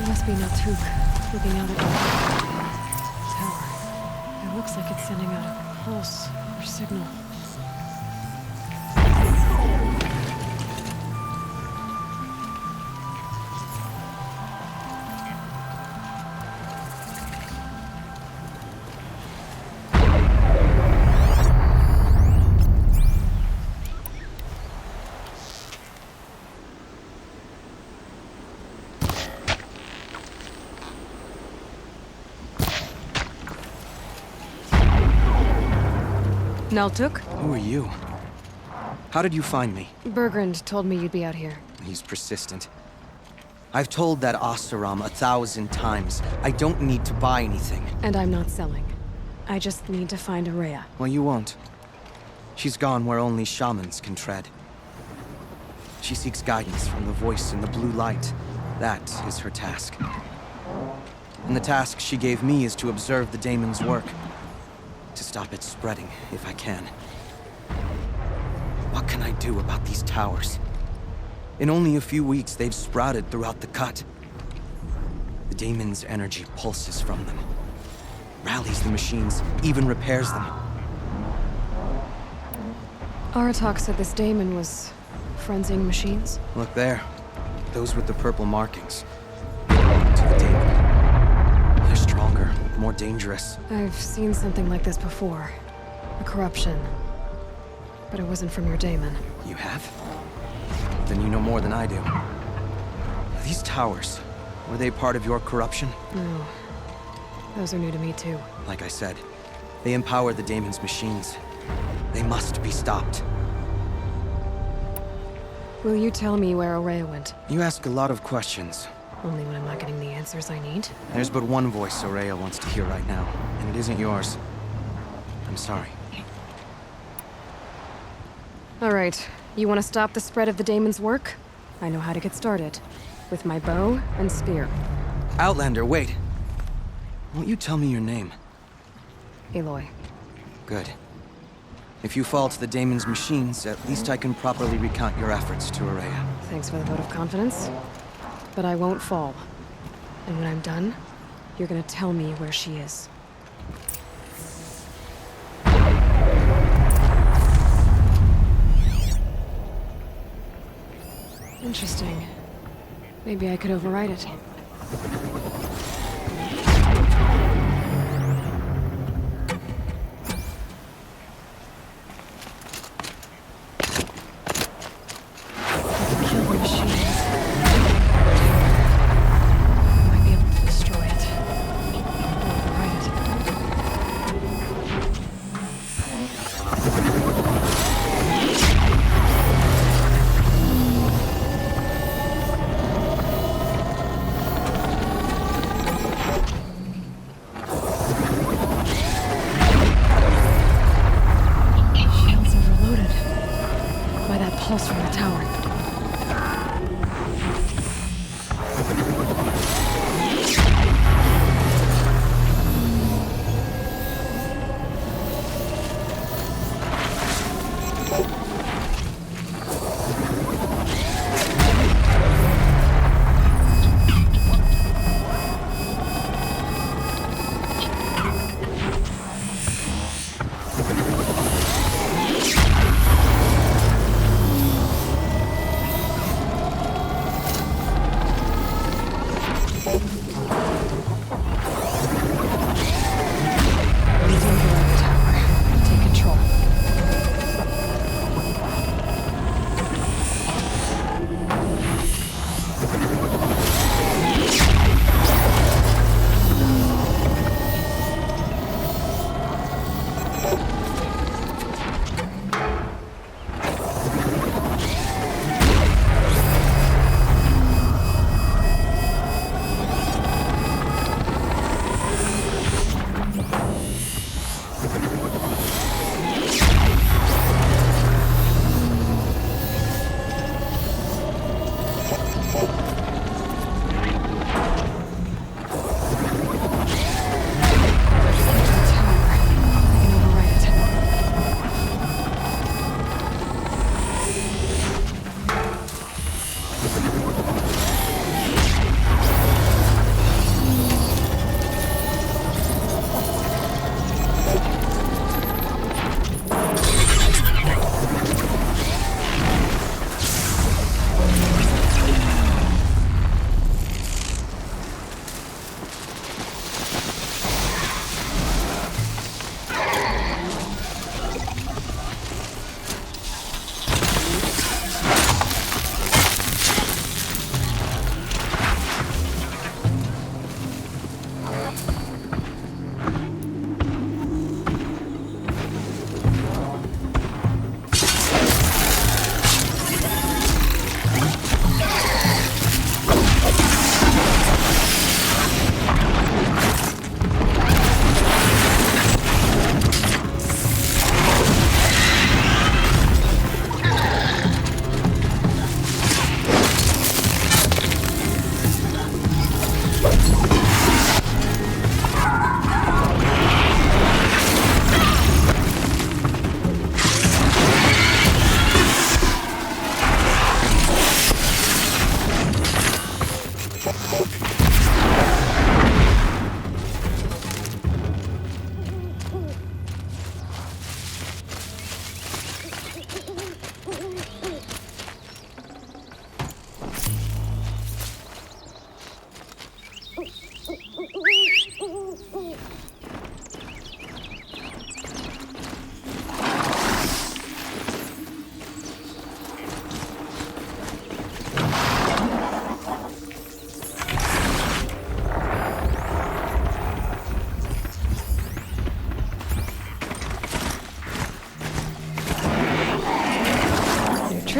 That must be Natuk, looking out at the tower. It looks like it's sending out a pulse or signal. Naltuk? Who are you? How did you find me? Bergrand told me you'd be out here. He's persistent. I've told that Oseram 1,000 times. I don't need to buy anything. And I'm not selling. I just need to find Araya. Well, you won't. She's gone where only shamans can tread. She seeks guidance from the voice in the blue light. That is her task. And the task she gave me is to observe the daemon's work. To stop it spreading, if I can. What can I do about these towers? In only a few weeks, they've sprouted throughout the cut. The daemon's energy pulses from them. Rallies the machines, even repairs them. Aratak said this daemon was frenzying machines. Look there. Those with the purple markings. They belong to the daemon. They're stronger, more dangerous. I've seen something like this before. A corruption. But it wasn't from your daemon. You have? Then you know more than I do. These towers, were they part of your corruption? No. Those are new to me too. Like I said, they empower the daemon's machines. They must be stopped. Will you tell me where Araya went? You ask a lot of questions. Only when I'm not getting the answers I need. There's but one voice Araya wants to hear right now, and it isn't yours. I'm sorry. All right. You want to stop the spread of the daemon's work? I know how to get started. With my bow and spear. Outlander, wait. Won't you tell me your name? Aloy. Good. If you fall to the daemon's machines, at least I can properly recount your efforts to Araya. Thanks for the vote of confidence. But I won't fall. And when I'm done, you're gonna tell me where she is. Interesting. Maybe I could override it. Kill the machines. Might be able to destroy it. Override it.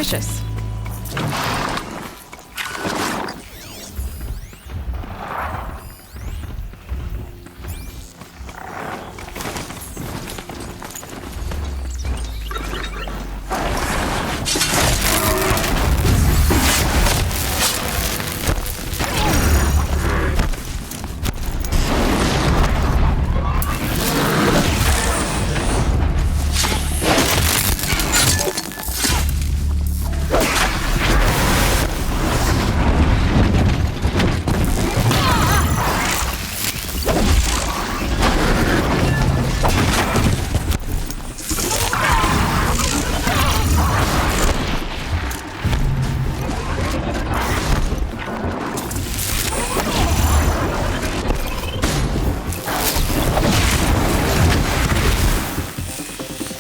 nutritious.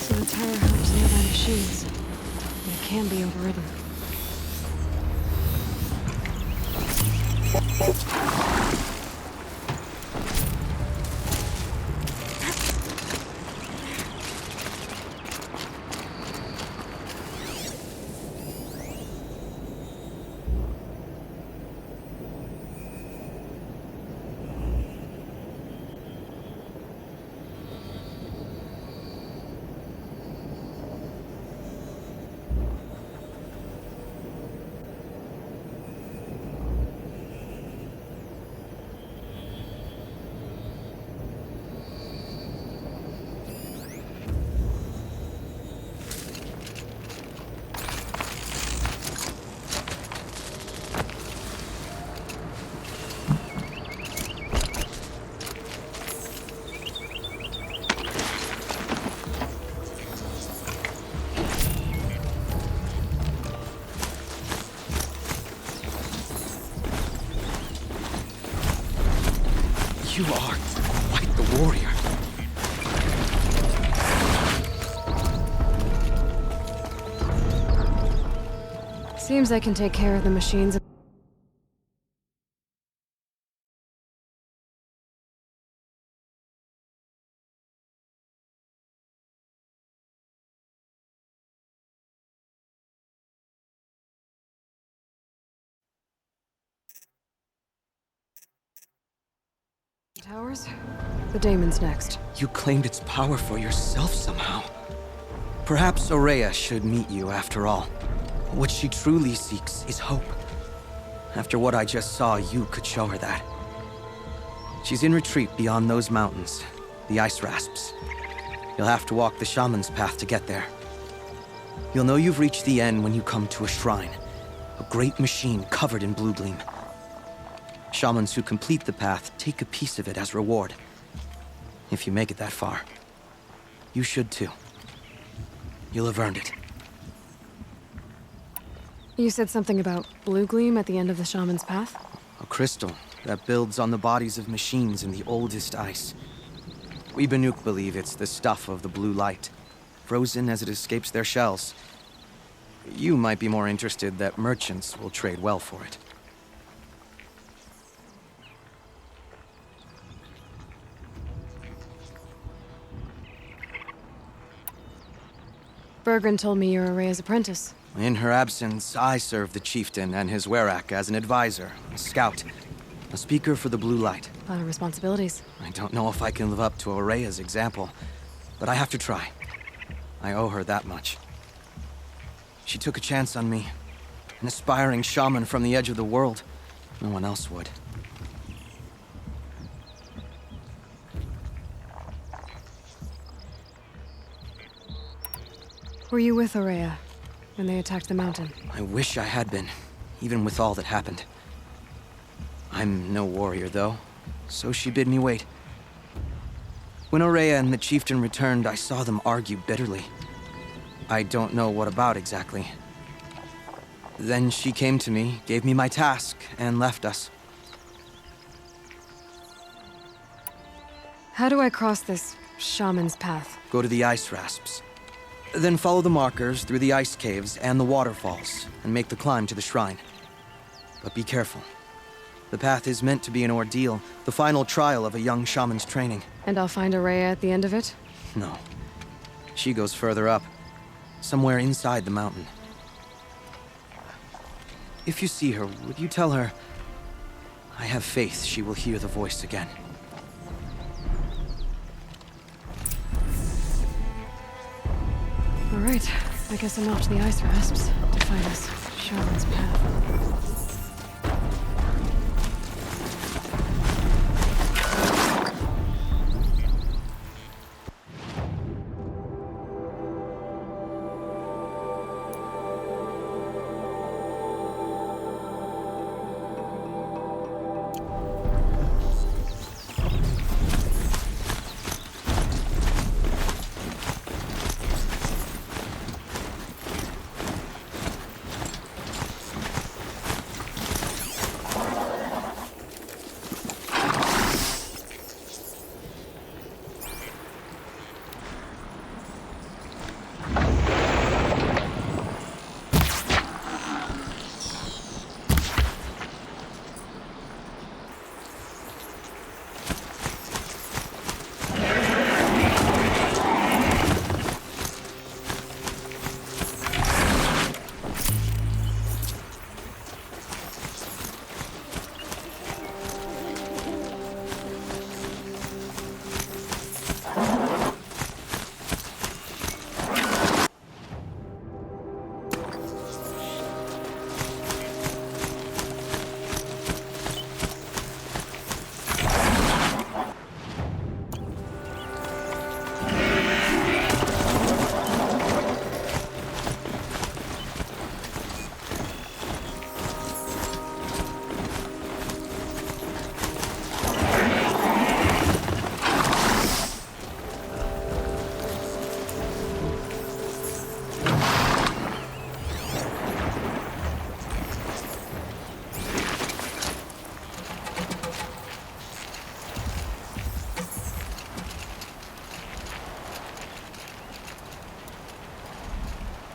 So the tower helps nearby machines. And it can be overridden. You are quite the warrior. Seems I can take care of the machines. Towers? The Daemon's next. You claimed its power for yourself somehow. Perhaps Aurea should meet you after all. What she truly seeks is hope. After what I just saw, you could show her that. She's in retreat beyond those mountains, the ice rasps. You'll have to walk the shaman's path to get there. You'll know you've reached the end when you come to a shrine, a great machine covered in blue gleam. Shamans who complete the path take a piece of it as reward. If you make it that far, you should too. You'll have earned it. You said something about blue gleam at the end of the shaman's path? A crystal that builds on the bodies of machines in the oldest ice. We Banuk believe it's the stuff of the blue light, frozen as it escapes their shells. You might be more interested that merchants will trade well for it. Bergren told me you're Aurea's apprentice. In her absence, I serve the chieftain and his werak as an advisor, a scout, a speaker for the blue light. A lot of responsibilities. I don't know if I can live up to Aurea's example, but I have to try. I owe her that much. She took a chance on me, an aspiring shaman from the edge of the world. No one else would. Were you with Aurea when they attacked the mountain? I wish I had been, even with all that happened. I'm no warrior, though, so she bid me wait. When Aurea and the chieftain returned, I saw them argue bitterly. I don't know what about exactly. Then she came to me, gave me my task, and left us. How do I cross this shaman's path? Go to the ice rasps. Then follow the markers through the ice caves and the waterfalls, and make the climb to the shrine. But be careful. The path is meant to be an ordeal, the final trial of a young shaman's training. And I'll find Aurea at the end of it? No. She goes further up, somewhere inside the mountain. If you see her, would you tell her... I have faith she will hear the voice again. All right, I guess I'm off to the ice rasps to find us Shaman's path.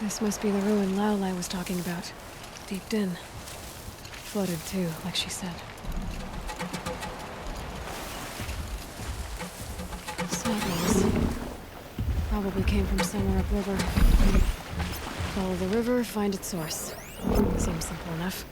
This must be the ruin Laolai was talking about. Deep in. Flooded too, like she said. Saplings. Probably came from somewhere upriver. Follow the river, find its source. Seems simple enough.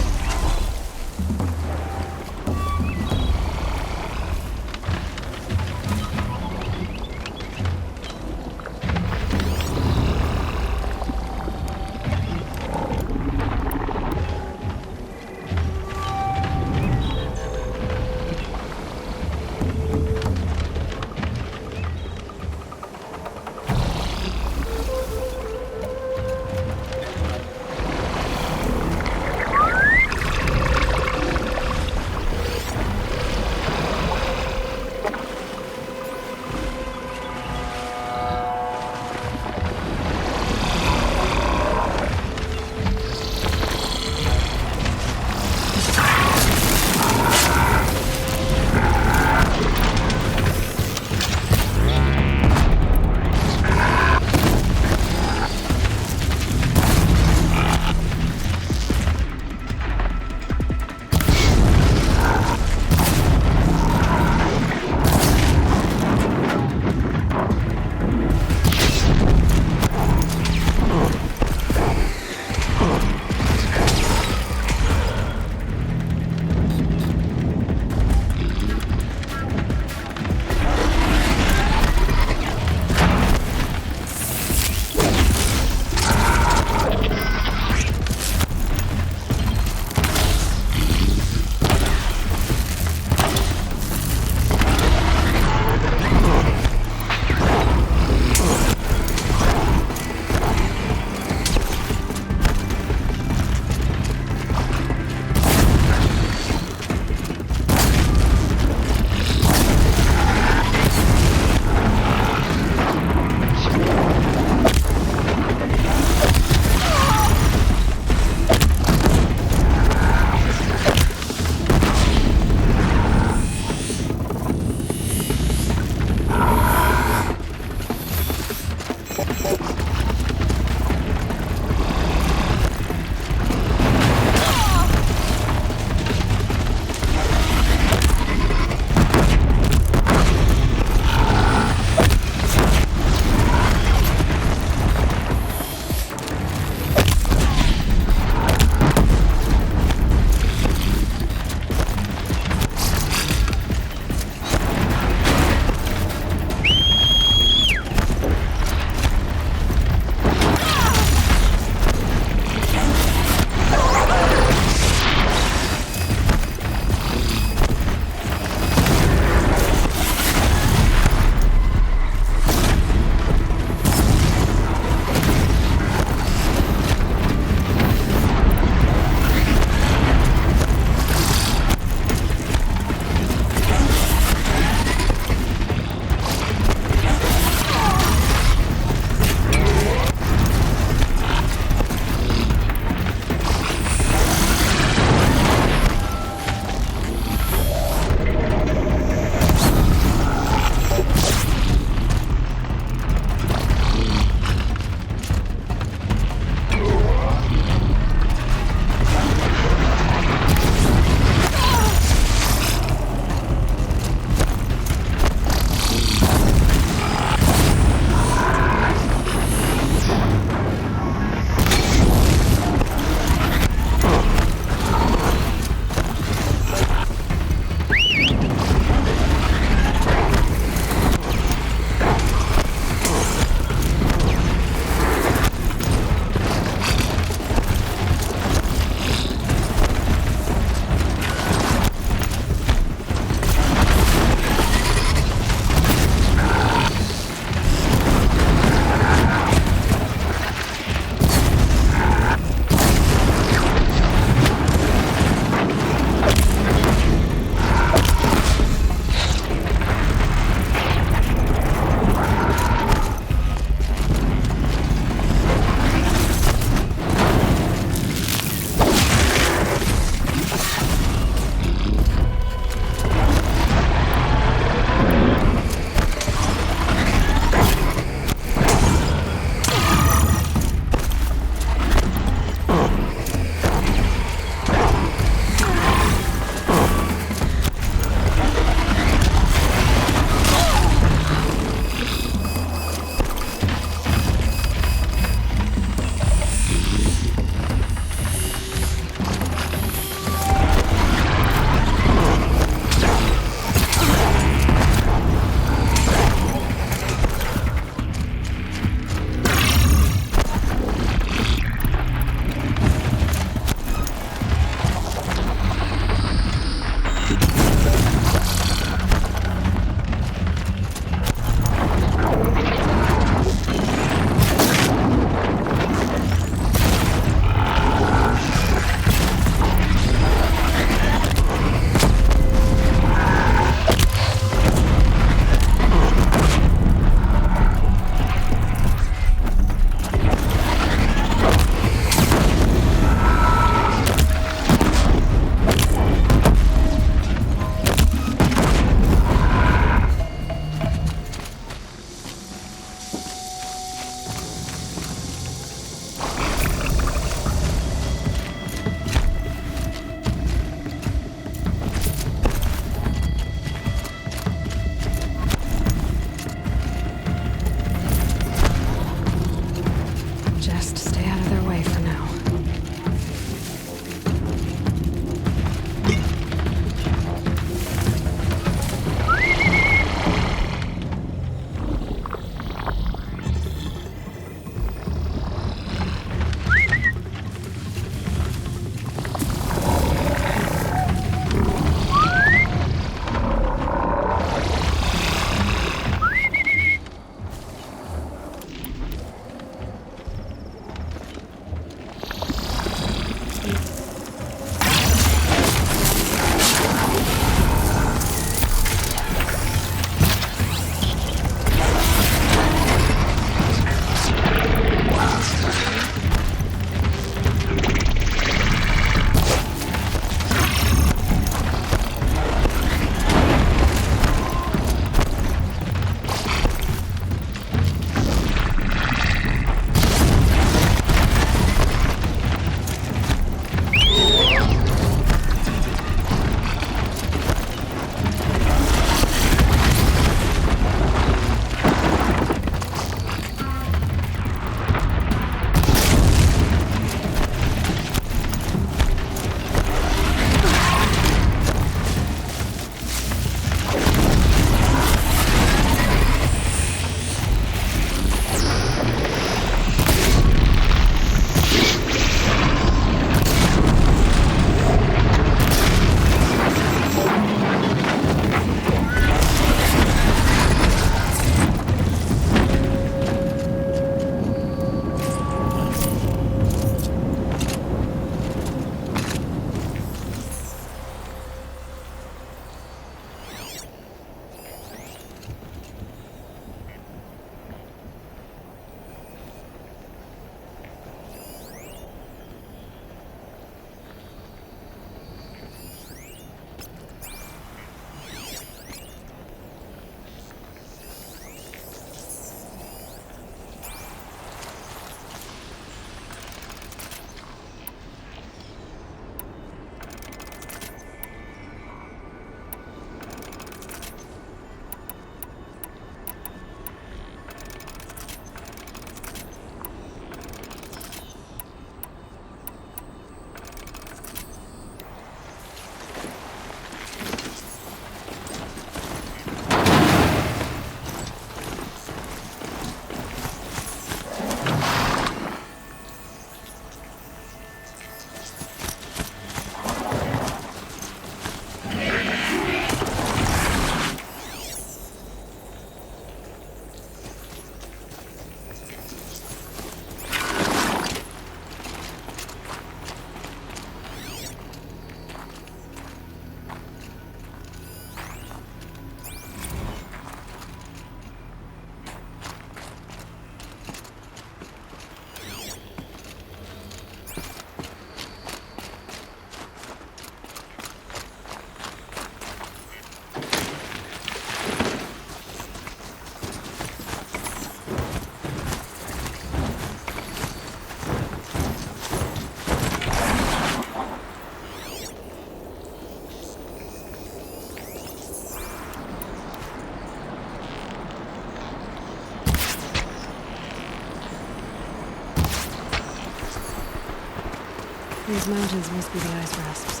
These mountains must be the ice rasps.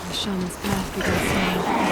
The shaman's path begins now.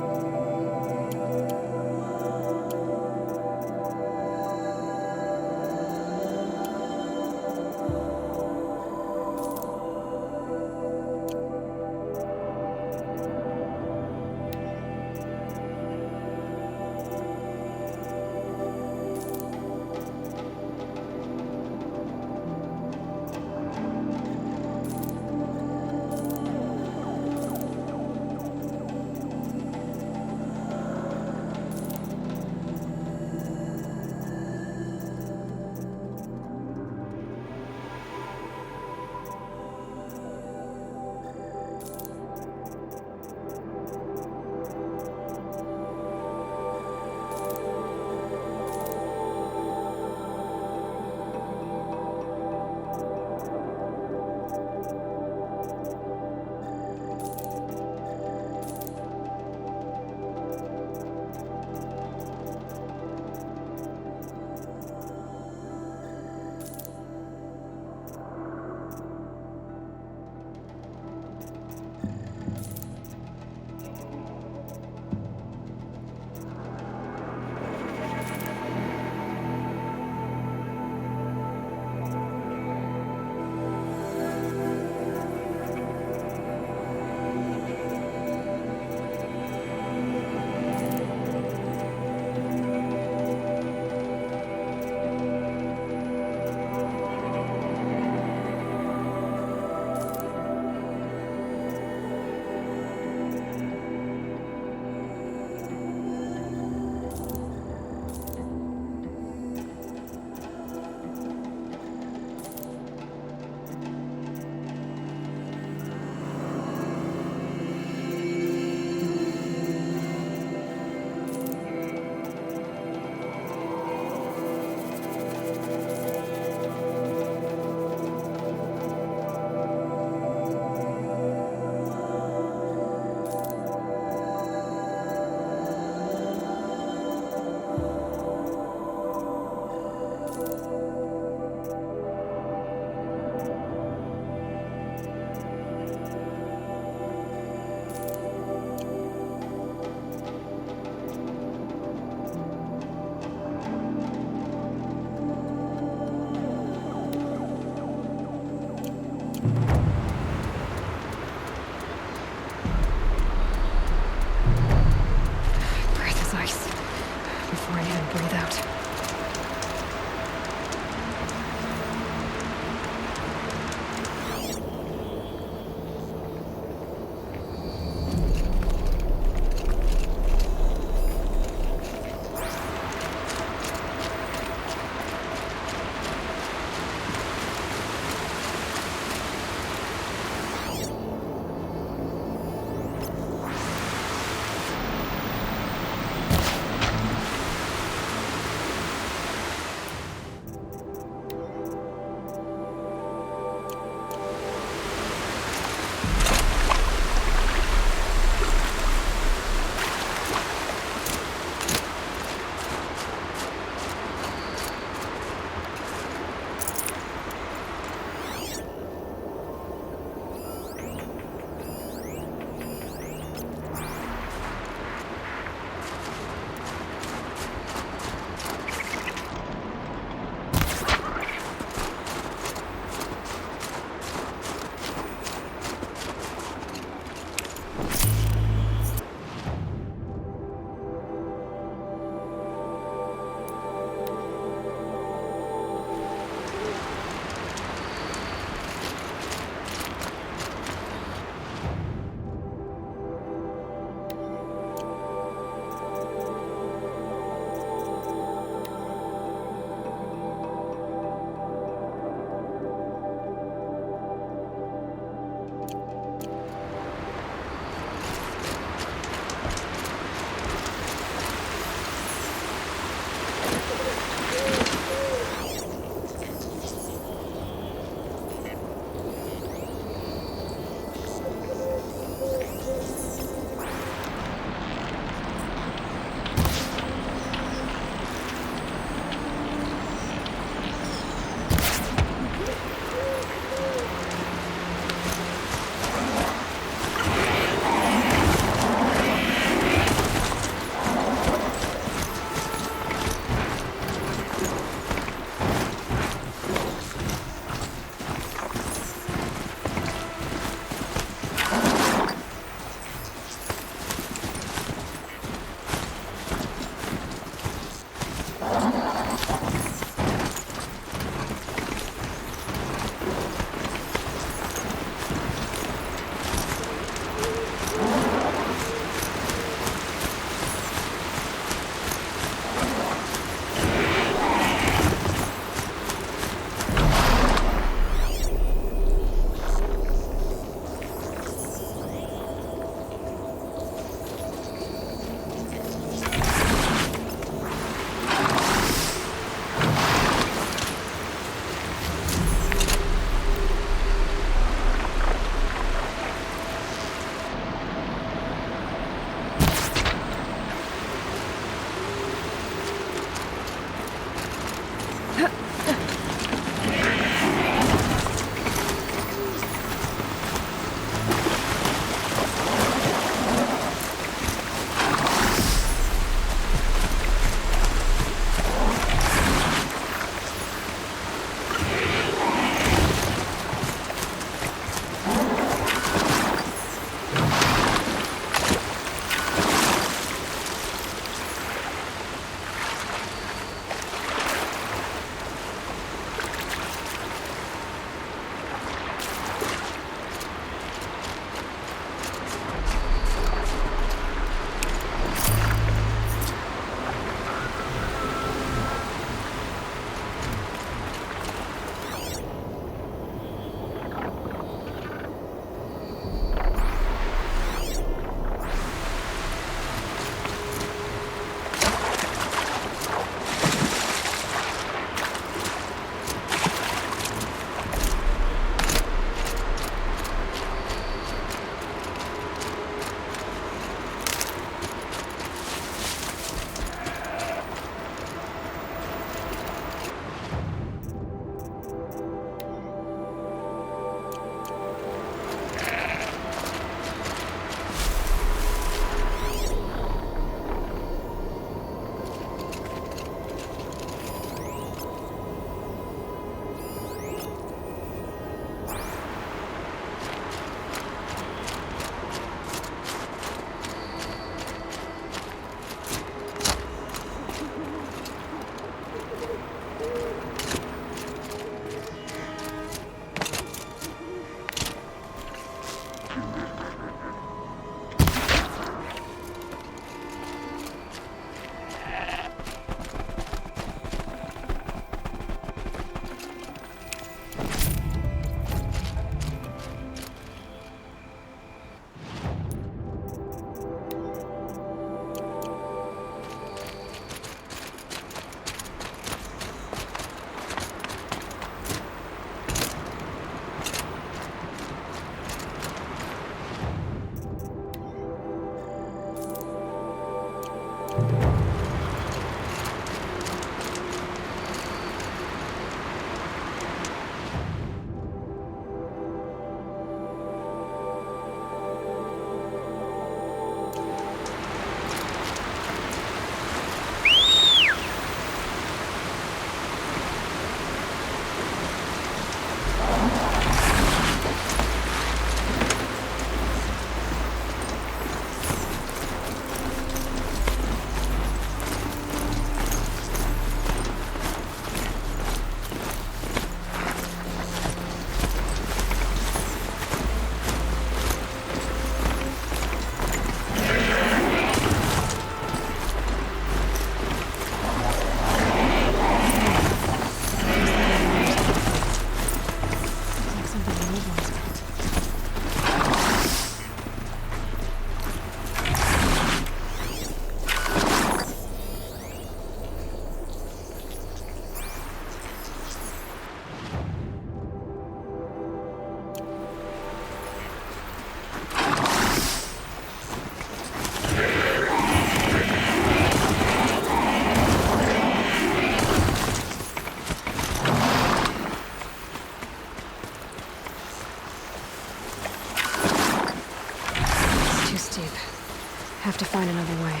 Have to find another way.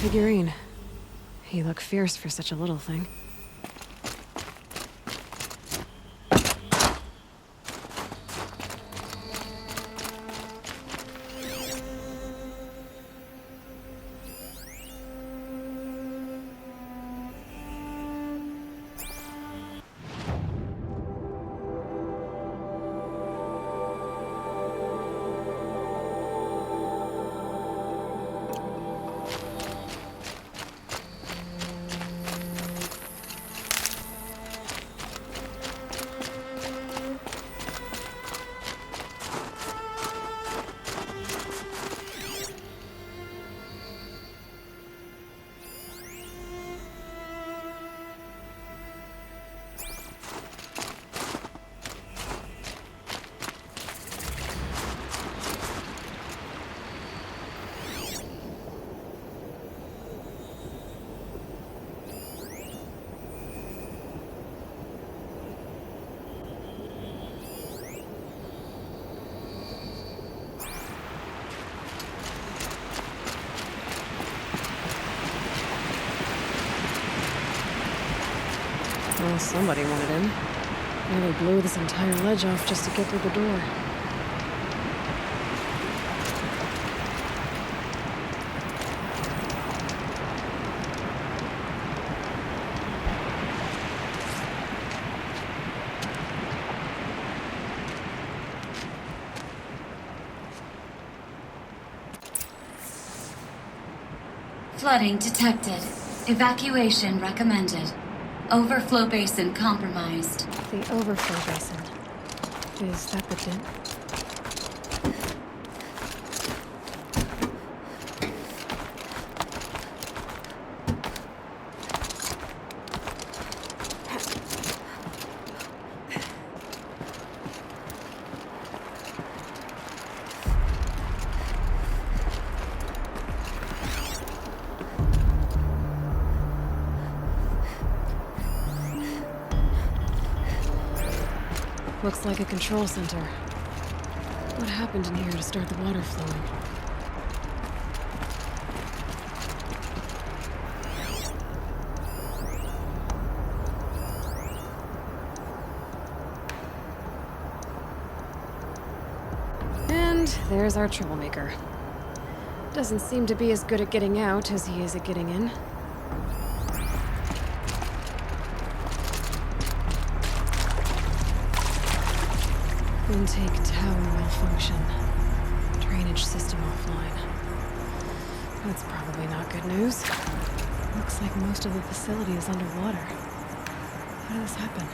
Figurine. He looked fierce for such a little thing. Well, somebody wanted in. Nearly blew this entire ledge off just to get through the door. Flooding detected. Evacuation recommended. Overflow basin compromised. The overflow basin. Is that the dent? Looks like a control center. What happened in here to start the water flowing? And there's our troublemaker. Doesn't seem to be as good at getting out as he is at getting in. Intake tower malfunction. Drainage system offline. That's probably not good news. Looks like most of the facility is underwater. How did this happen?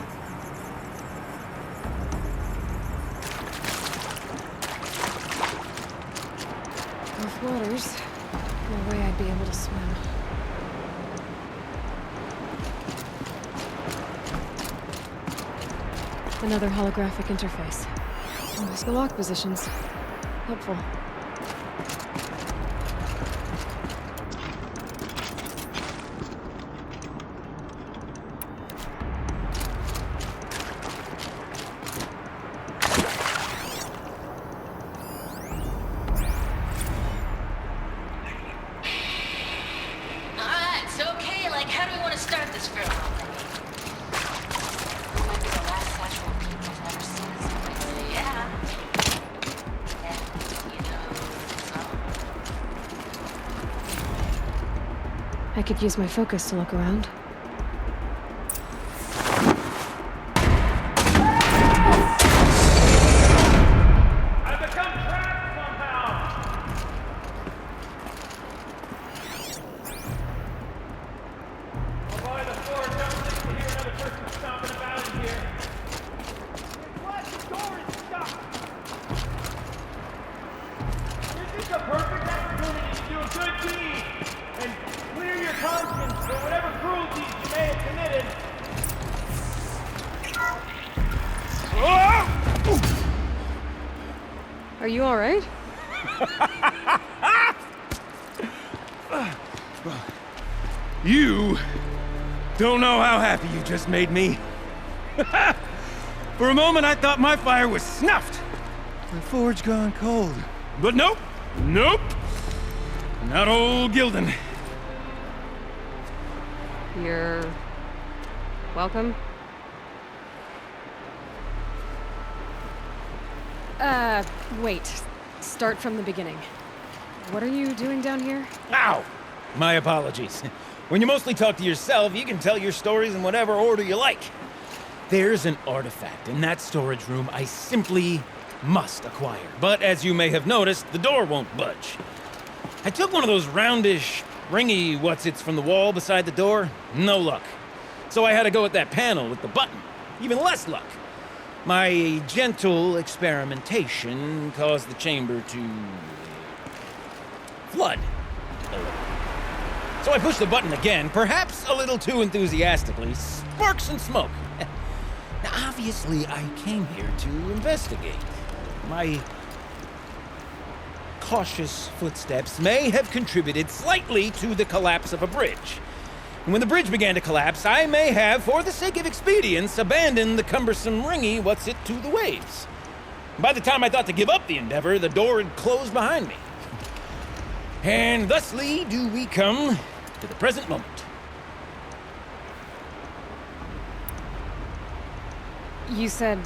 Off waters. No way I'd be able to swim. Another holographic interface. There's the lock positions. Helpful. Alright, so okay, like how do we want to start this girl? Might be the last sexual people I've ever seen in something. Yeah. And, you know, so. I could use my focus to look around. I've become trapped somehow! Are you alright? You don't know how happy you just made me. For a moment, I thought my fire was snuffed. My forge gone cold. But nope. Nope. Not old Gildan. You're... welcome? Wait. Start from the beginning. What are you doing down here? Ow! My apologies. When you mostly talk to yourself, you can tell your stories in whatever order you like. There's an artifact in that storage room I simply must acquire. But as you may have noticed, the door won't budge. I took one of those roundish, ringy what's-its from the wall beside the door. No luck. So I had to go with that panel with the button. Even less luck. My gentle experimentation caused the chamber to... flood. So I pushed the button again, perhaps a little too enthusiastically. Sparks and smoke. Now, obviously, I came here to investigate. My cautious footsteps may have contributed slightly to the collapse of a bridge. And when the bridge began to collapse, I may have, for the sake of expedience, abandoned the cumbersome ringy what's-it to the waves. By the time I thought to give up the endeavor, the door had closed behind me. And thusly do we come to the present moment. You said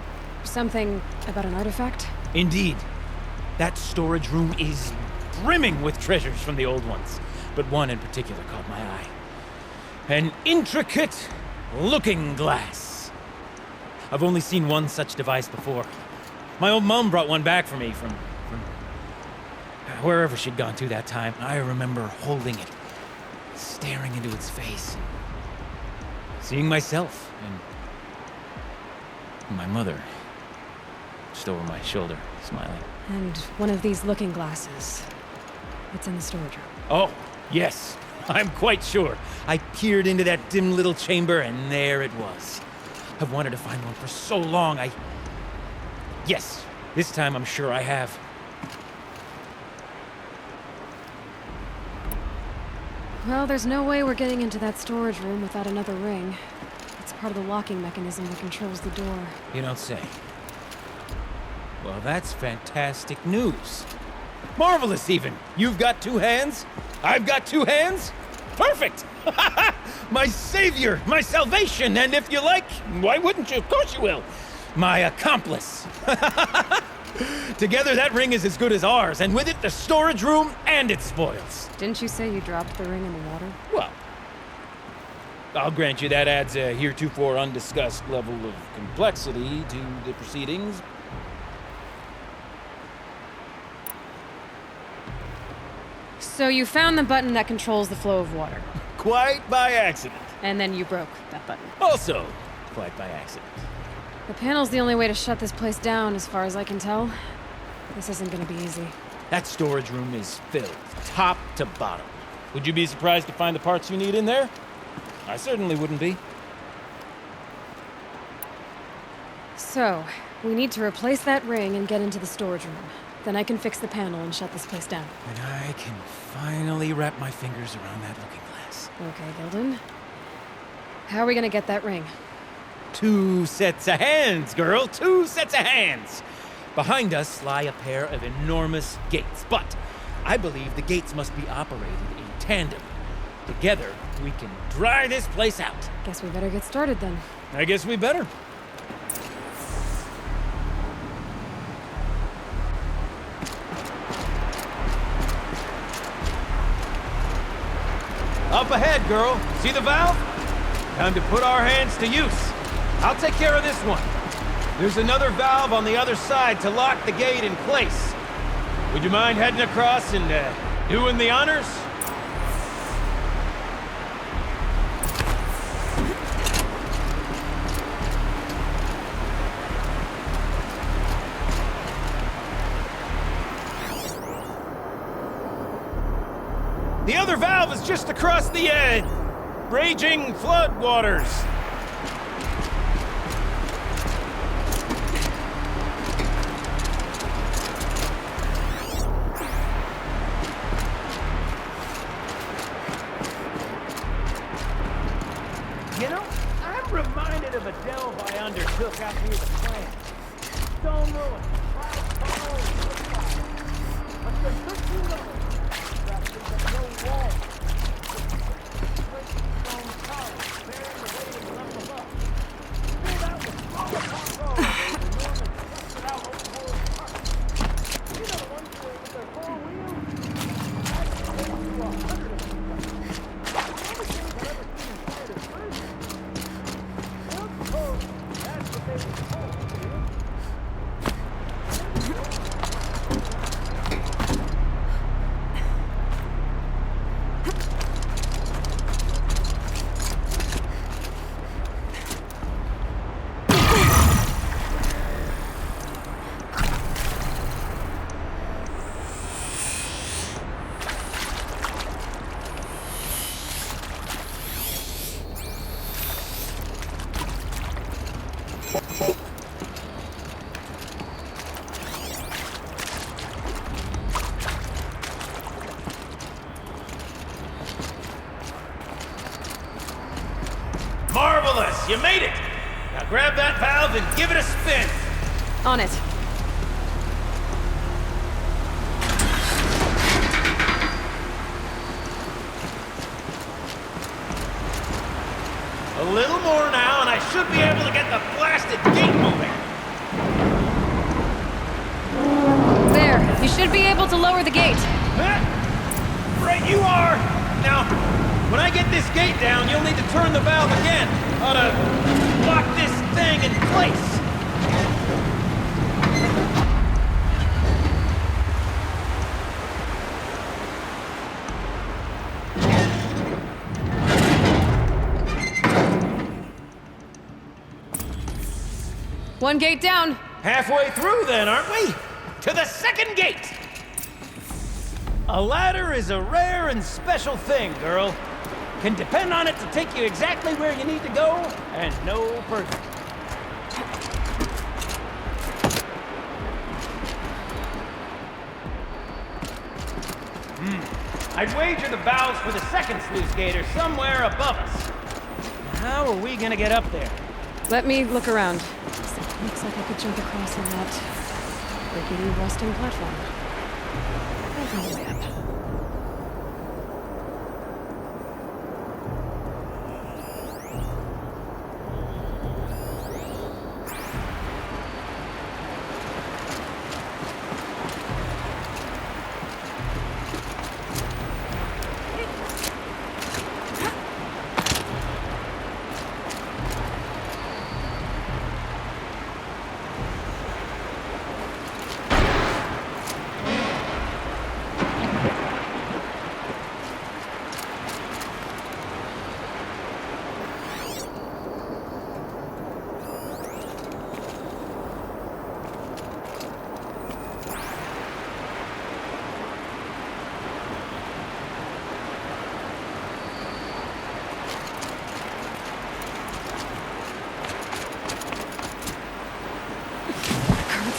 something about an artifact? Indeed. That storage room is brimming with treasures from the old ones, but one in particular caught my eye. An intricate looking glass. I've only seen one such device before. My old mum brought one back for me from wherever she'd gone to that time. I remember holding it, staring into its face, seeing myself and my mother just over my shoulder, smiling. And one of these looking glasses. It's in the storage room. Oh, yes. I'm quite sure. I peered into that dim little chamber, and there it was. I've wanted to find one for so long, Yes, this time I'm sure I have. Well, there's no way we're getting into that storage room without another ring. It's part of the locking mechanism that controls the door. You don't say. Well, that's fantastic news. Marvelous, even. You've got two hands. I've got two hands. Perfect! My savior, my salvation, and if you like, why wouldn't you? Of course you will. My accomplice. Together, that ring is as good as ours, and with it, the storage room and its spoils. Didn't you say you dropped the ring in the water? Well, I'll grant you that adds a heretofore undiscussed level of complexity to the proceedings. So you found the button that controls the flow of water. Quite by accident. And then you broke that button. Also, quite by accident. The panel's the only way to shut this place down, as far as I can tell. This isn't gonna be easy. That storage room is filled, top to bottom. Would you be surprised to find the parts you need in there? I certainly wouldn't be. So, we need to replace that ring and get into the storage room. Then I can fix the panel and shut this place down. And I can finally wrap my fingers around that looking glass. Okay, Gildan. How are we gonna get that ring? 2 sets of hands, girl. 2 sets of hands. Behind us lie a pair of enormous gates, but I believe the gates must be operated in tandem. Together, we can dry this place out. Guess we better get started then. I guess we better. Up ahead, girl. See the valve? Time to put our hands to use. I'll take care of this one. There's another valve on the other side to lock the gate in place. Would you mind heading across and doing the honors? The other valve is just across the raging floodwaters. Reminded of a delve I undertook out near the plant. Stone ruin, cloud tunnel, woodfire. But the too low. There's no wall. Great stone towers bearing the weight of the level above. Filled out with smaller control, enormous clustered out old world parks. You know the ones with their four wheels? That's to 100 of them. The only things I've ever seen inside is birds. Oh, that's what they were told, dude. Marvelous! You made it! Now grab that valve and give it a spin! On it. A little more now, and I should be able to get the blasted gate moving! There. You should be able to lower the gate. Right you are! Now, when I get this gate down, you'll need to turn the valve again. Ought to lock this thing in place. One gate down. Halfway through then, aren't we? To the second gate! A ladder is a rare and special thing, girl. Can depend on it to take you exactly where you need to go, and no further. I'd wager the valves for the second sluice gate are somewhere above us. How are we gonna get up there? Let me look around. Looks like I could jump across on that rickety rusting platform. I'll find a way up.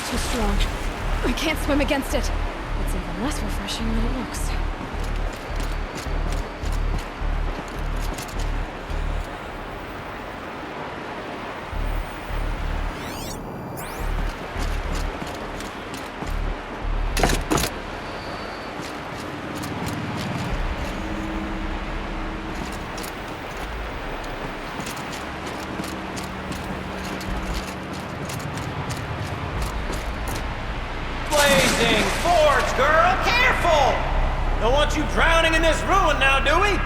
Too strong. I can't swim against it. It's even less refreshing than it looks. Forge, girl! Careful! Don't want you drowning in this ruin now, do we?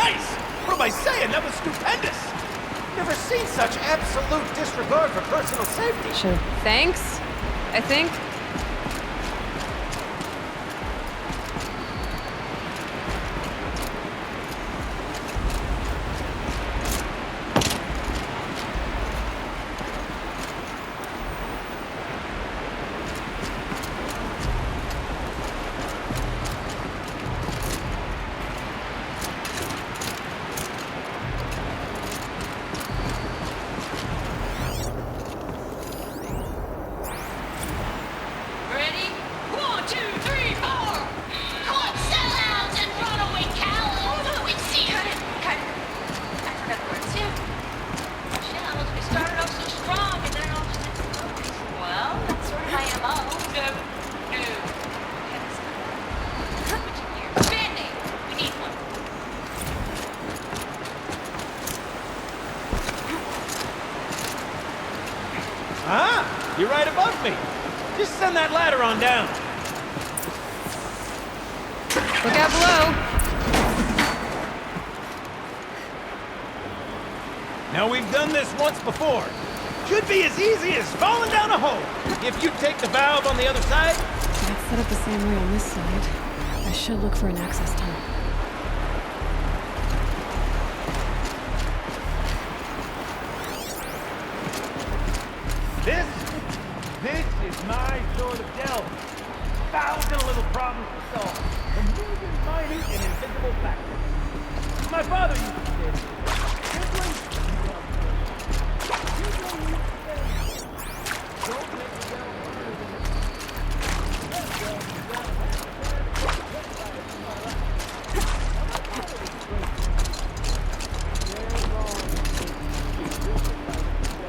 nice! What am I saying? That was stupendous! Never seen such absolute disregard for personal safety. Sure. Thanks, I think. Ready? 1, 2, 3, 4! Caught sellouts and runaway cowards! We see her! Cut. I forgot the words. Yeah. Shells, we started off so strong and then all of a sudden... Well, that's sort of my MO. No. Switching gears. Band-aid! We need one. Ah, you're right above me. Just send that ladder on down. Look out below. Now we've done this once before. Should be as easy as falling down a hole. If you take the valve on the other side. That's set up the same way on this side. I should look for an access tunnel. This is my sort of delve. Thousand little problems to solve. A million minute and invisible factors. My father used to say, "Siblings, you don't need to say, don't make the devil harder than it is." Yes, well, you gotta have to get by it in my life. My father was great. They're wrong. It's driven by the delve.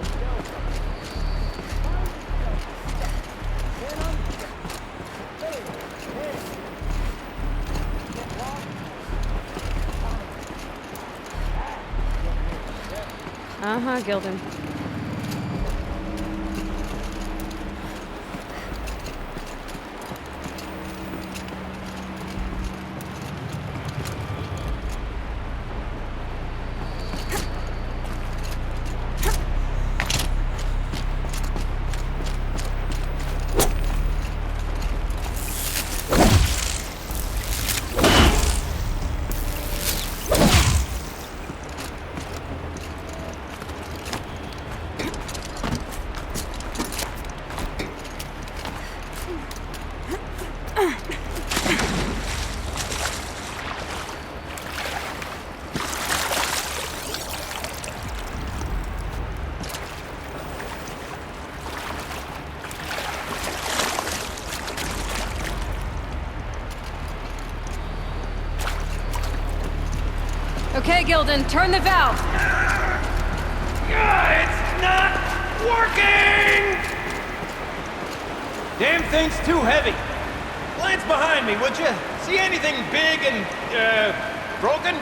Uh-huh, Gilden. Okay, Gilden, turn the valve. It's not working! Damn thing's too heavy. Glance behind me, would you? See anything big and, broken?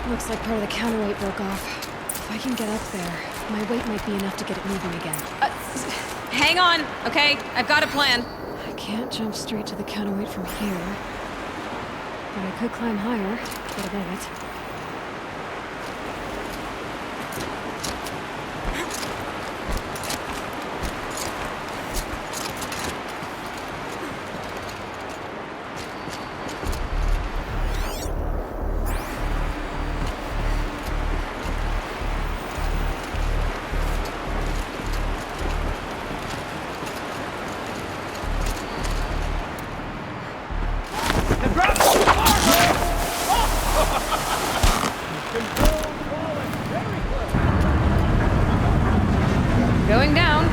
Looks like part of the counterweight broke off. If I can get up there, my weight might be enough to get it moving again. Hang on, okay? I've got a plan. I can't jump straight to the counterweight from here. But I could climb higher, get above it. Going down.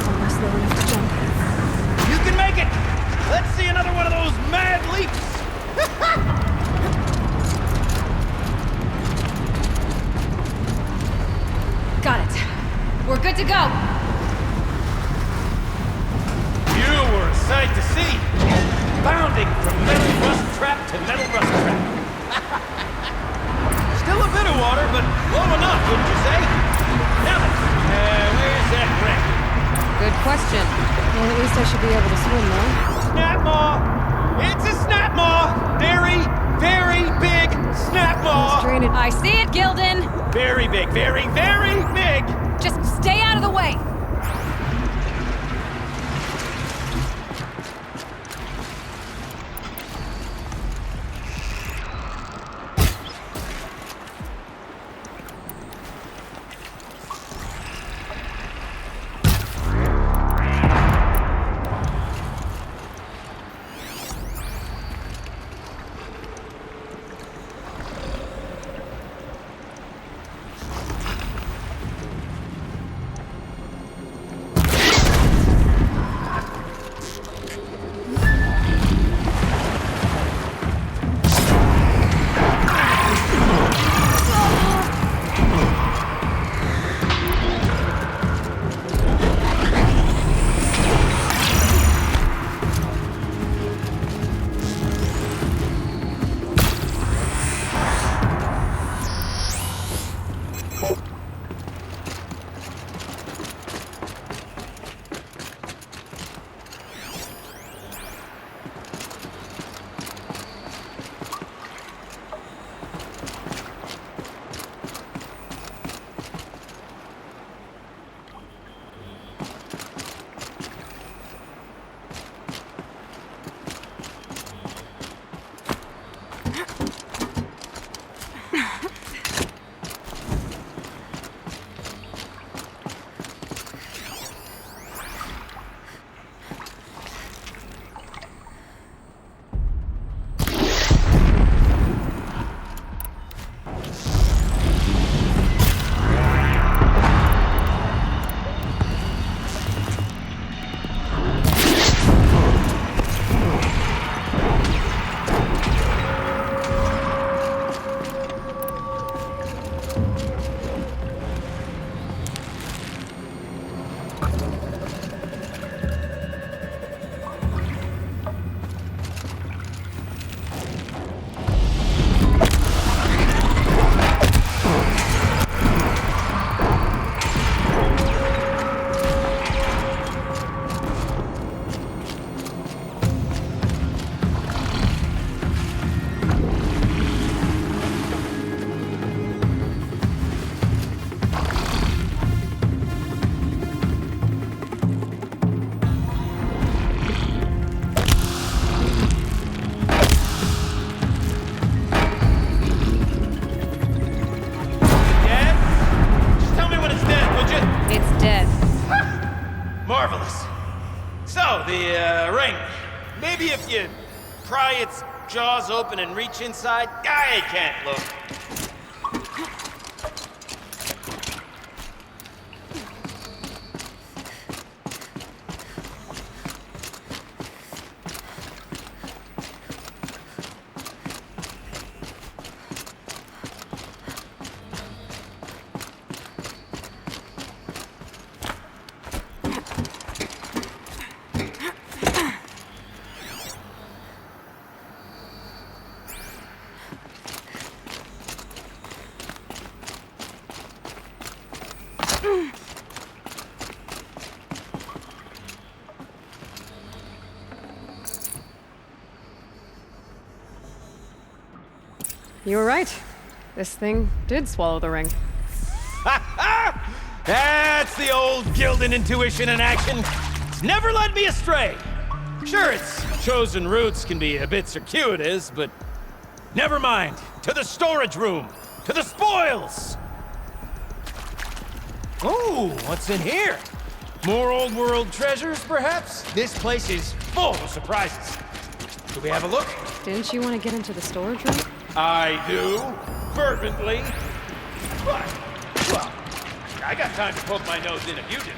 Almost low enough to jump. You can make it! Let's see another one of those mad leaps! Got it. We're good to go. You were a sight to see. Bounding from metal rust trap to metal rust trap. Still a bit of water, but low enough, wouldn't you say? Now then, where's that wreck? Good question. Well, at least I should be able to swim, though. Snap maw! It's a snap maw! Very, very big snap maw! Drain it. I see it, Gildan. Very big, very, very big! Just stay out of the way. Maybe if you pry its jaws open and reach inside, I can't look. You were right. This thing did swallow the ring. That's the old Gildan intuition in action. It's never led me astray. Sure, its chosen routes can be a bit circuitous, but never mind. To the storage room. To the spoils. Ooh, what's in here? More old world treasures, perhaps? This place is full of surprises. Should we have a look? Didn't you want to get into the storage room? I do, fervently. But, well, I got time to poke my nose in if you do.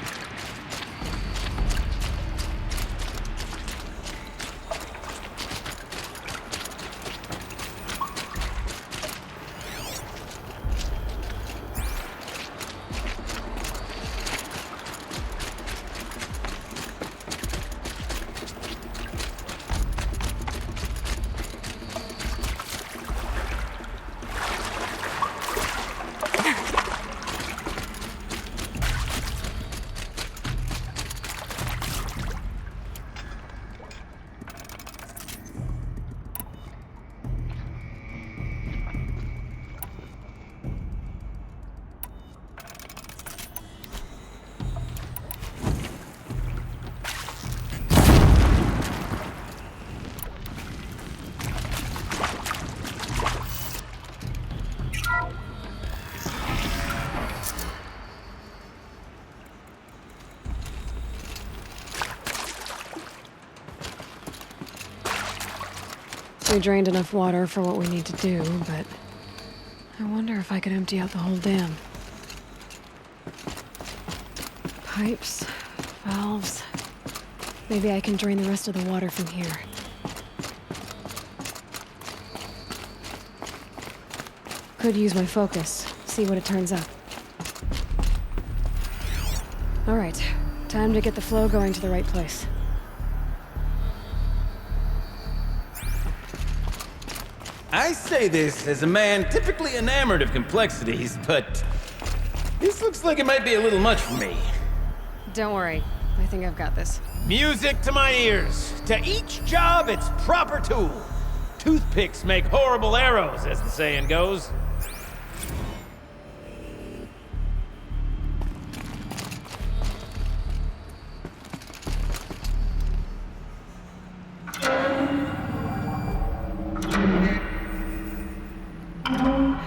We drained enough water for what we need to do, but I wonder if I could empty out the whole dam. Pipes, valves. Maybe I can drain the rest of the water from here. Could use my focus, see what it turns up. All right, time to get the flow going to the right place. I say this as a man typically enamored of complexities, but this looks like it might be a little much for me. Don't worry, I think I've got this. Music to my ears. To each job, its proper tool. Toothpicks make horrible arrows, as the saying goes.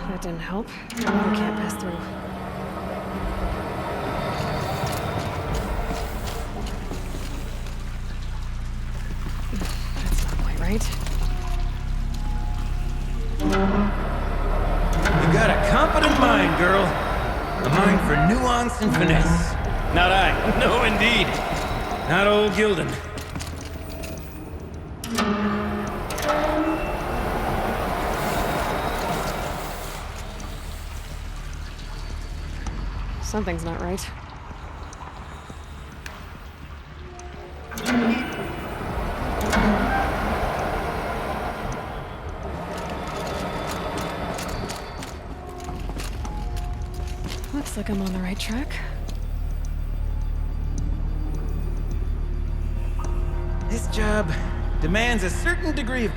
That didn't help. The water can't pass through. That's not quite right. You got a competent mind, girl. A mind for nuance and finesse. Not I. No, indeed. Not old Gildan. Something's not right. Looks like I'm on the right track. This job demands a certain degree of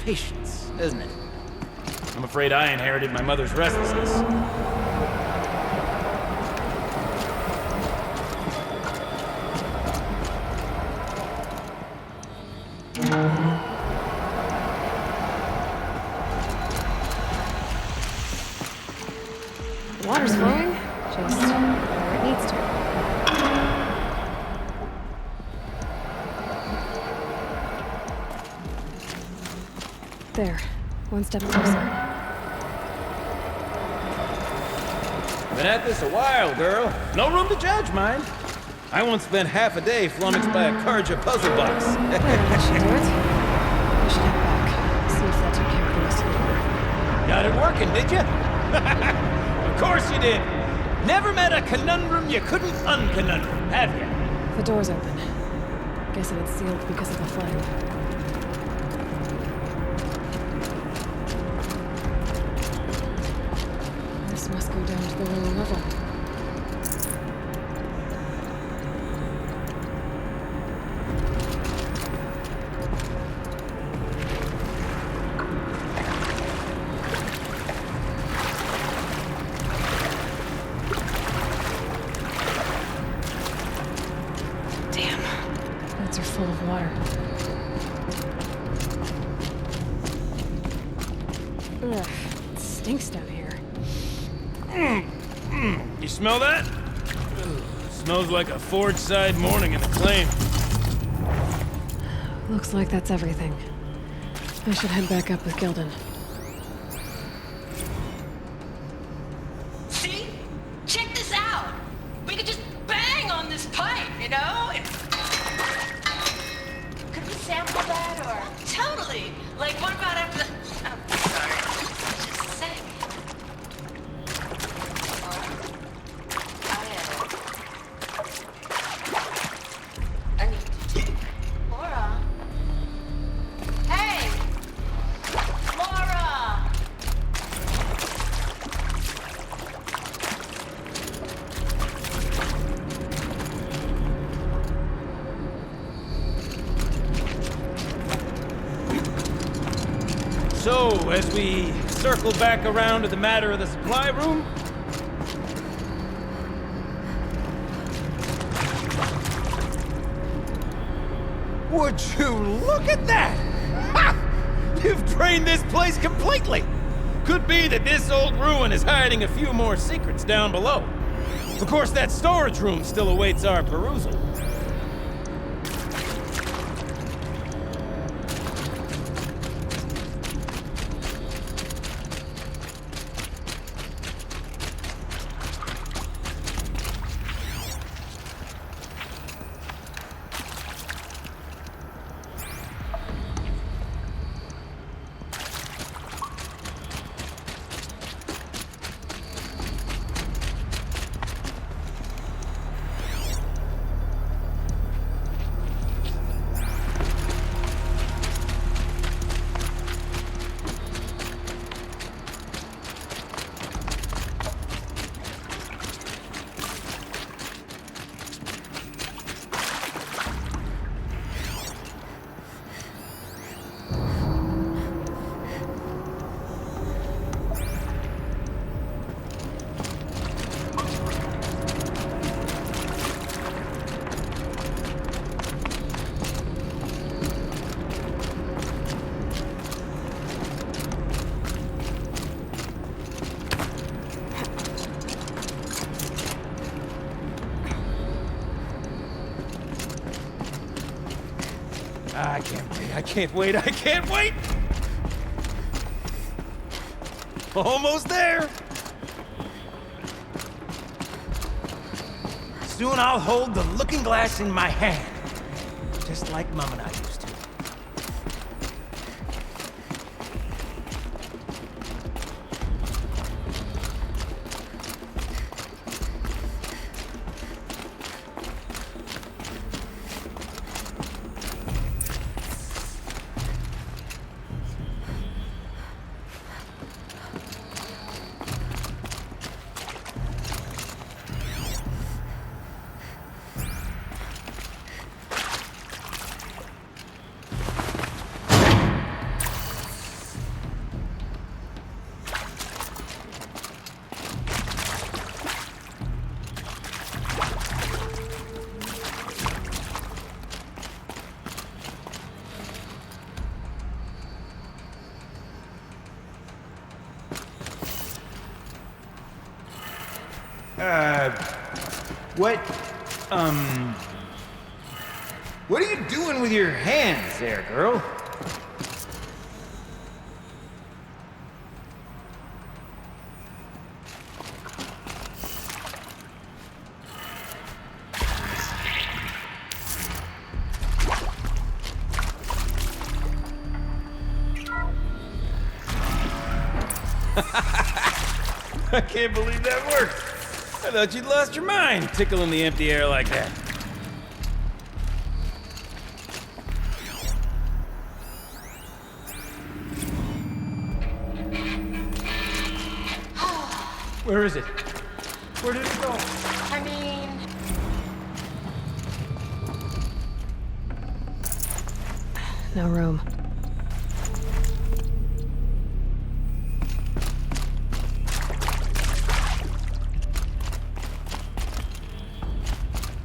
patience, doesn't it? I'm afraid I inherited my mother's restlessness. The water's flowing, just where it needs to. There, one step closer. Been at this a while, girl. No room to judge, mind. I once spent half a day flummoxed by a Karja puzzle box. There, that should do it. We should head back, see if that took care of the rest of the water. Got it working, did you? Of course you did. Never met a conundrum you couldn't unconundrum, have you? The door's open. Guessing it's sealed because of the flooding. This must go down to the lower level. pockets are full of water. Ugh, it stinks down here. You smell that? Ugh, smells like a forge-side morning in the claim. Looks like that's everything. I should head back up with Gildan. See? Check this out. We could just bang on this pipe, you know? Could we sample that or? Totally. Like, what about after the? Oh, sorry. Just a sec. I need to. Laura. Hey, Laura. So, as we circle back around to the matter of the supply room, would you look at that? Ha! You've drained this place completely. Could be that this old ruin is hiding a few more secrets down below. Of course, that storage room still awaits our perusal. I can't wait, I can't wait! Almost there! Soon I'll hold the looking glass in my hand, just like Mom and I used to. What are you doing with your hands there, girl? I can't believe that worked. I thought you'd lost your mind, tickling the empty air like that. Where is it? Where did it go? I mean... No room.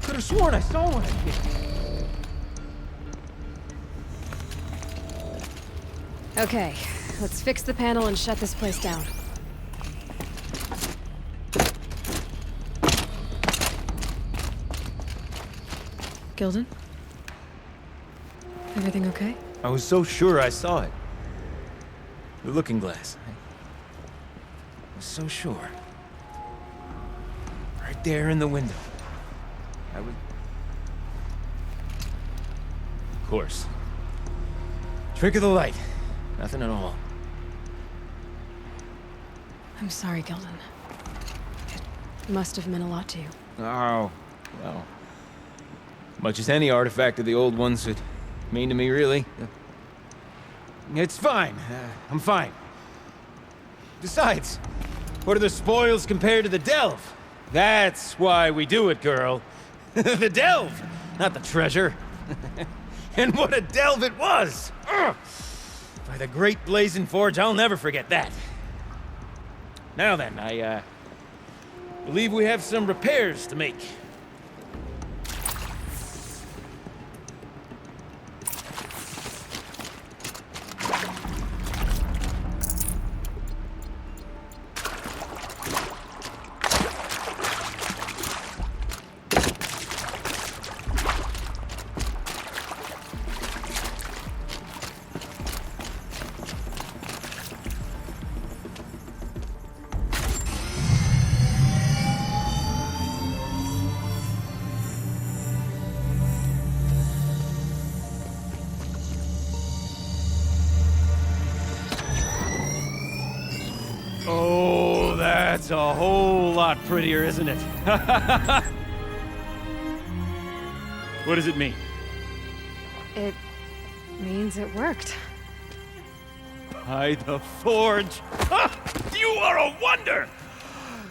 Could have sworn I saw one in here. Okay, let's fix the panel and shut this place down. Gilden? Everything okay? I was so sure I saw it. The looking glass. I was so sure. Right there in the window. I was... Of course. Trick of the light. Nothing at all. I'm sorry, Gilden. It must have meant a lot to you. Oh, well. Much as any artifact of the old ones would mean to me, really. It's fine. I'm fine. Besides, what are the spoils compared to the delve? That's why we do it, girl. The delve, not the treasure. And what a delve it was! Ugh. By the great blazing forge, I'll never forget that. Now then, I believe we have some repairs to make. Oh, that's a whole lot prettier, isn't it? What does it mean? It means it worked. By the forge! Ha! You are a wonder!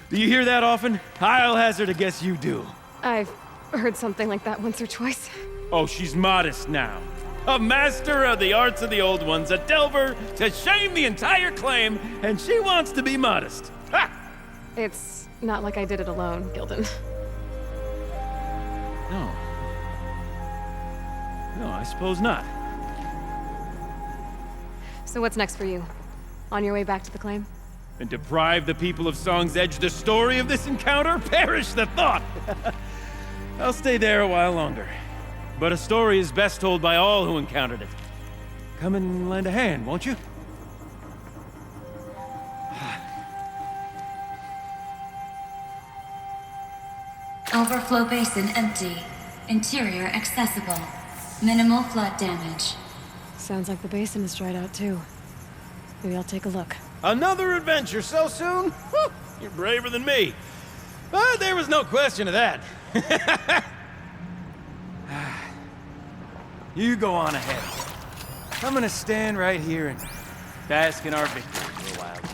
Do you hear that often? I'll hazard a guess you do. I've heard something like that once or twice. Oh, she's modest now. A master of the arts of the old ones, a delver to shame the entire claim, and she wants to be modest. Ha! It's not like I did it alone, Gilden. No. No, I suppose not. So what's next for you? On your way back to the claim? And deprive the people of Song's Edge the story of this encounter? Perish the thought! I'll stay there a while longer. But a story is best told by all who encountered it. Come and lend a hand, won't you? Overflow basin empty. Interior accessible. Minimal flood damage. Sounds like the basin is dried out too. Maybe I'll take a look. Another adventure so soon? Whew, you're braver than me. But there was no question of that. You go on ahead. I'm gonna stand right here and bask in our victory for a while longer.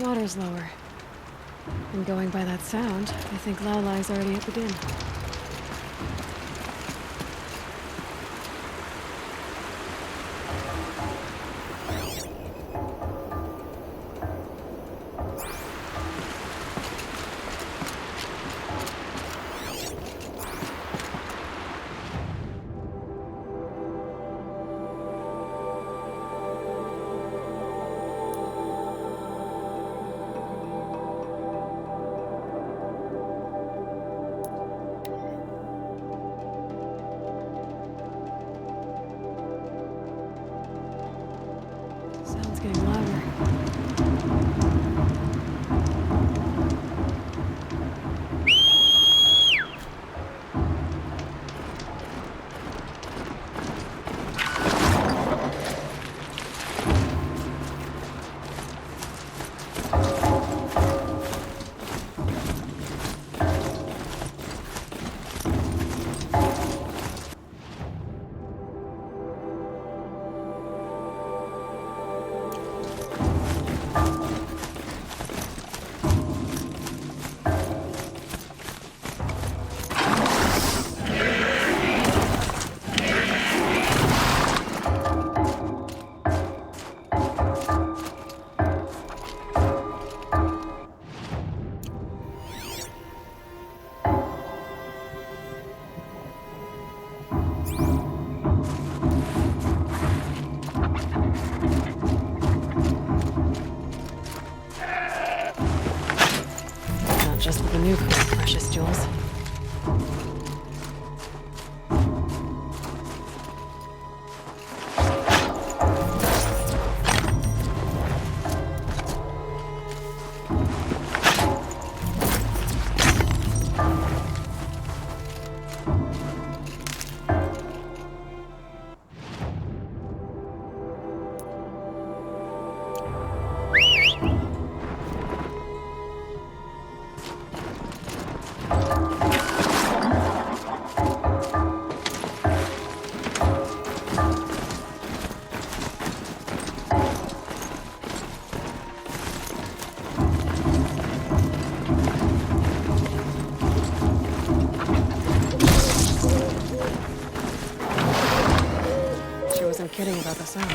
Water's lower. And going by that sound, I think Lao Lai's already at the din. Sounds getting louder. Not just with the new precious jewels. She wasn't kidding about the sound.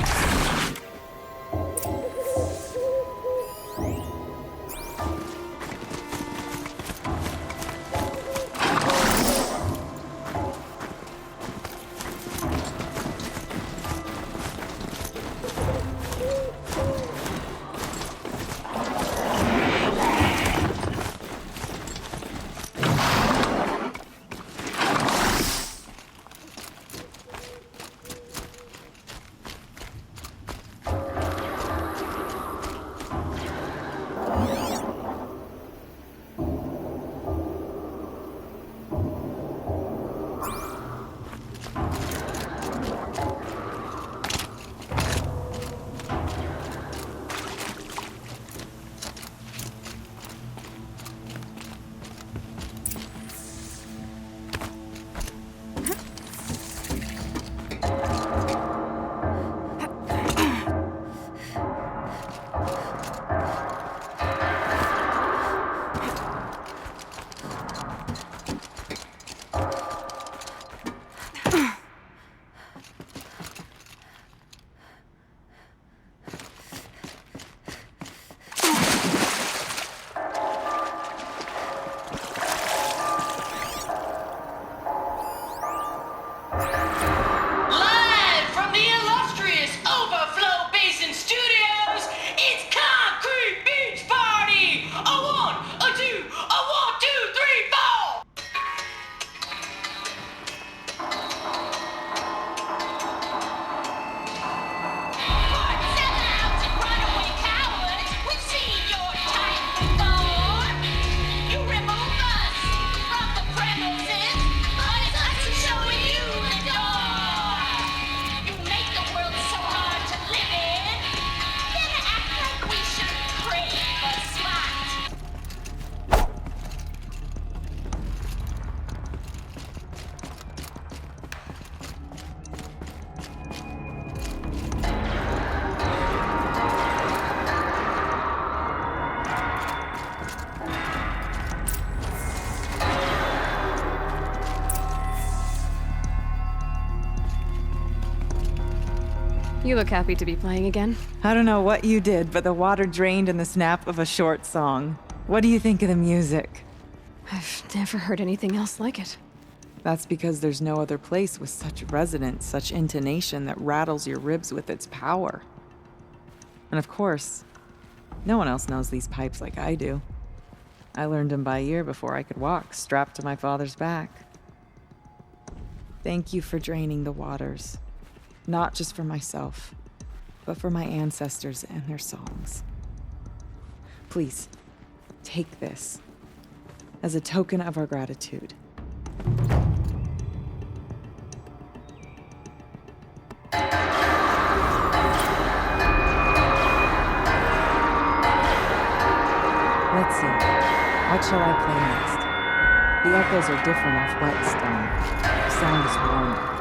You look happy to be playing again. I don't know what you did, but the water drained in the snap of a short song. What do you think of the music? I've never heard anything else like it. That's because there's no other place with such resonance, such intonation that rattles your ribs with its power. And of course, no one else knows these pipes like I do. I learned them by ear before I could walk, strapped to my father's back. Thank you for draining the waters. Not just for myself, but for my ancestors and their songs. Please, take this as a token of our gratitude. Let's see. What shall I play next? The echoes are different off wet stone. The sound is warmer.